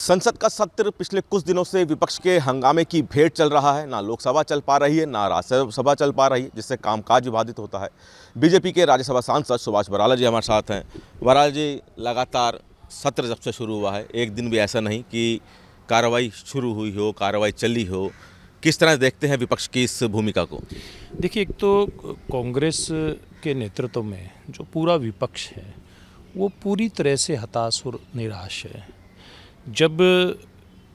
संसद का सत्र पिछले कुछ दिनों से विपक्ष के हंगामे की भेंट चल रहा है। ना लोकसभा चल पा रही है, ना राज्यसभा चल पा रही है, जिससे कामकाज विवादित होता है। बीजेपी के राज्यसभा सांसद सुभाष बराला जी हमारे साथ हैं। बराला जी, लगातार सत्र जब से शुरू हुआ है, एक दिन भी ऐसा नहीं कि कार्रवाई शुरू हुई हो, कार्रवाई चली हो। किस तरह देखते हैं विपक्ष की इस भूमिका को? देखिए, एक तो कांग्रेस के नेतृत्व में जो पूरा विपक्ष है वो पूरी तरह से हताश और निराश है। जब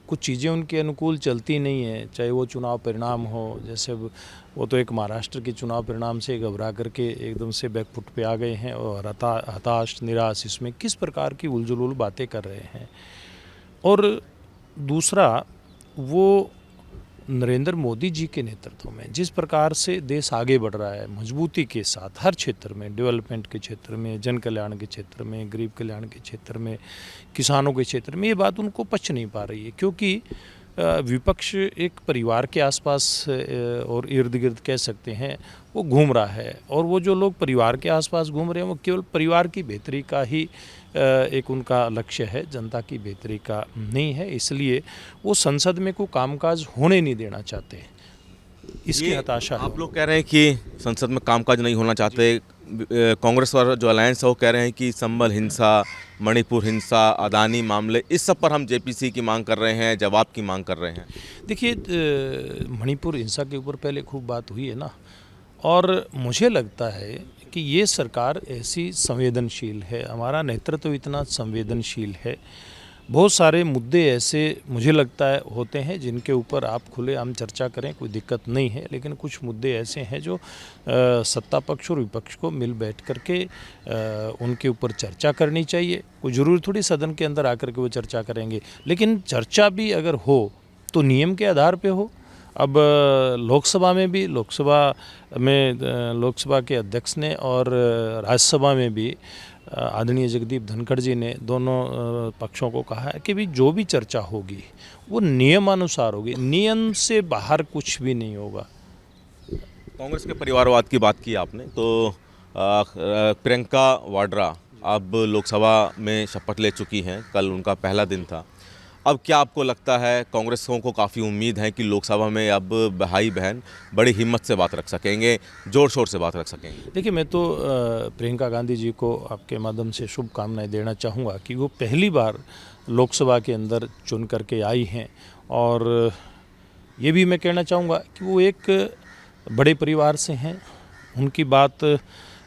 कुछ चीज़ें उनके अनुकूल चलती नहीं है, चाहे वो चुनाव परिणाम हो, जैसे वो तो एक महाराष्ट्र के चुनाव परिणाम से घबरा करके एकदम से बैकफुट पे आ गए हैं और हताश निराश इसमें किस प्रकार की उलझुल बातें कर रहे हैं। और दूसरा, वो नरेंद्र मोदी जी के नेतृत्व में जिस प्रकार से देश आगे बढ़ रहा है मजबूती के साथ, हर क्षेत्र में, डेवलपमेंट के क्षेत्र में, जन कल्याण के क्षेत्र में, गरीब कल्याण के क्षेत्र में, किसानों के क्षेत्र में, ये बात उनको पच नहीं पा रही है। क्योंकि विपक्ष एक परिवार के आसपास और इर्द गिर्द कह सकते हैं वो घूम रहा है, और वो जो लोग परिवार के आसपास घूम रहे हैं वो केवल परिवार की बेहतरी का ही एक उनका लक्ष्य है, जनता की बेहतरी का नहीं है। इसलिए वो संसद में कोई कामकाज होने नहीं देना चाहते, इसकी हताशा है। आप लोग कह रहे हैं कि संसद में कामकाज नहीं होना चाहते। कांग्रेस और जो अलायंस है वो कह रहे हैं कि संभल हिंसा, मणिपुर हिंसा, अदानी मामले, इस सब पर हम जेपीसी की मांग कर रहे हैं, जवाब की मांग कर रहे हैं। देखिए, मणिपुर हिंसा के ऊपर पहले खूब बात हुई है ना, और मुझे लगता है कि ये सरकार ऐसी संवेदनशील है, हमारा नेतृत्व इतना संवेदनशील है। बहुत सारे मुद्दे ऐसे मुझे लगता है होते हैं जिनके ऊपर आप खुलेआम चर्चा करें, कोई दिक्कत नहीं है, लेकिन कुछ मुद्दे ऐसे हैं जो सत्ता पक्ष और विपक्ष को मिल बैठ करके उनके ऊपर चर्चा करनी चाहिए। कोई ज़रूरी थोड़ी सदन के अंदर आकर के वो चर्चा करेंगे, लेकिन चर्चा भी अगर हो तो नियम के आधार पे हो। अब लोकसभा के अध्यक्ष ने और राज्यसभा में भी आदरणीय जगदीप धनखड़ जी ने दोनों पक्षों को कहा है कि भी जो भी चर्चा होगी वो नियमानुसार होगी, नियम से बाहर कुछ भी नहीं होगा। कांग्रेस के परिवारवाद की बात की आपने, तो प्रियंका वाड्रा अब लोकसभा में शपथ ले चुकी हैं, कल उनका पहला दिन था। अब क्या आपको लगता है, कांग्रेसियों को काफ़ी उम्मीद है कि लोकसभा में अब भाई बहन बड़ी हिम्मत से बात रख सकेंगे, ज़ोर शोर से बात रख सकेंगे? देखिए, मैं तो प्रियंका गांधी जी को आपके माध्यम से शुभकामनाएं देना चाहूँगा कि वो पहली बार लोकसभा के अंदर चुन करके आई हैं, और ये भी मैं कहना चाहूँगा कि वो एक बड़े परिवार से हैं, उनकी बात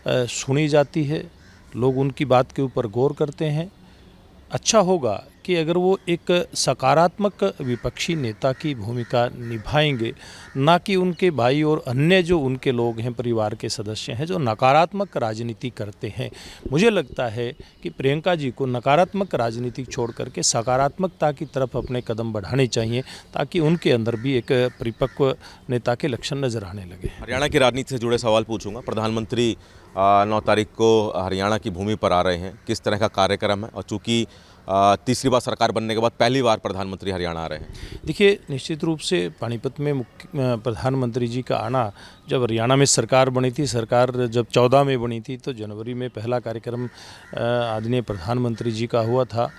सुनी जाती है, लोग उनकी बात के ऊपर गौर करते हैं। अच्छा होगा कि अगर वो एक सकारात्मक विपक्षी नेता की भूमिका निभाएंगे, ना कि उनके भाई और अन्य जो उनके लोग हैं, परिवार के सदस्य हैं, जो नकारात्मक राजनीति करते हैं। मुझे लगता है कि प्रियंका जी को नकारात्मक राजनीति छोड़ करके सकारात्मकता की तरफ अपने कदम बढ़ाने चाहिए, ताकि उनके अंदर भी एक परिपक्व नेता के लक्षण नजर आने लगे। हरियाणा की राजनीति से जुड़े सवाल पूछूंगा। प्रधानमंत्री 9 तारीख को हरियाणा की भूमि पर आ रहे हैं, किस तरह का कार्यक्रम है? और चूँकि तीसरी बार सरकार बनने के बाद पहली बार प्रधानमंत्री हरियाणा आ रहे हैं। देखिए, निश्चित रूप से पानीपत में प्रधानमंत्री जी का आना, जब हरियाणा में सरकार बनी थी, सरकार जब 14 में बनी थी, तो जनवरी में पहला कार्यक्रम आदरणीय प्रधानमंत्री जी का हुआ था,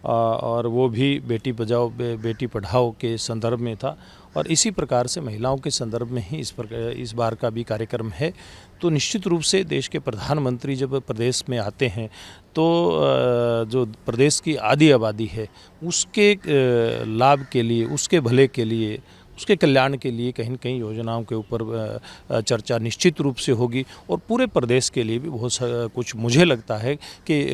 और वो भी बेटी बचाओ बेटी पढ़ाओ के संदर्भ में था, और इसी प्रकार से महिलाओं के संदर्भ में ही इस बार का भी कार्यक्रम है। तो निश्चित रूप से देश के प्रधानमंत्री जब प्रदेश में आते हैं तो जो प्रदेश की आधी आबादी है उसके लाभ के लिए, उसके भले के लिए, उसके कल्याण के लिए कहीं न कहीं योजनाओं के ऊपर चर्चा निश्चित रूप से होगी, और पूरे प्रदेश के लिए भी बहुत कुछ मुझे लगता है कि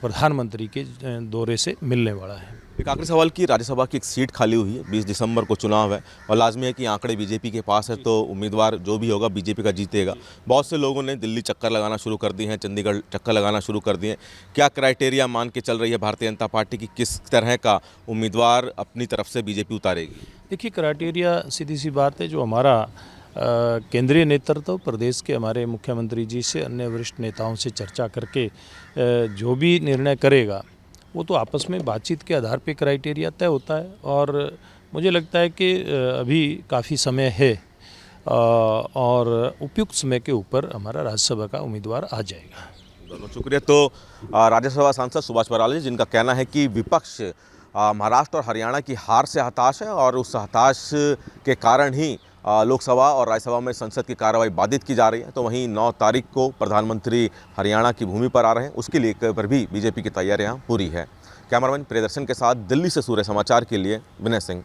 प्रधानमंत्री के दौरे से मिलने वाला है। एक आखिरी सवाल की, राज्यसभा की एक सीट खाली हुई है, 20 दिसंबर को चुनाव है, और लाजमी है कि आंकड़े बीजेपी के पास है, तो उम्मीदवार जो भी होगा बीजेपी का जीतेगा। बहुत से लोगों ने दिल्ली चक्कर लगाना शुरू कर दिए हैं, चंडीगढ़ चक्कर लगाना शुरू कर दिए हैं। क्या क्राइटेरिया मान के चल रही है भारतीय जनता पार्टी की, किस तरह का उम्मीदवार अपनी तरफ से बीजेपी उतारेगी? देखिए, क्राइटेरिया सीधी सी बात है, जो हमारा केंद्रीय नेतृत्व प्रदेश के हमारे मुख्यमंत्री जी से, अन्य वरिष्ठ नेताओं से चर्चा करके जो भी निर्णय करेगा वो तो आपस में बातचीत के आधार पे क्राइटेरिया तय होता है, और मुझे लगता है कि अभी काफ़ी समय है, और उपयुक्त समय के ऊपर हमारा राज्यसभा का उम्मीदवार आ जाएगा। बहुत शुक्रिया। तो राज्यसभा सांसद सुभाष बराला जी, जिनका कहना है कि विपक्ष महाराष्ट्र और हरियाणा की हार से हताश है और उस हताश के कारण ही लोकसभा और राज्यसभा में संसद की कार्रवाई बाधित की जा रही है। तो वहीं 9 तारीख को प्रधानमंत्री हरियाणा की भूमि पर आ रहे हैं, उसके लिए पर भी बीजेपी की तैयारियां पूरी है। कैमरामैन प्रियदर्शन के साथ दिल्ली से सूर्य समाचार के लिए विनय सिंह।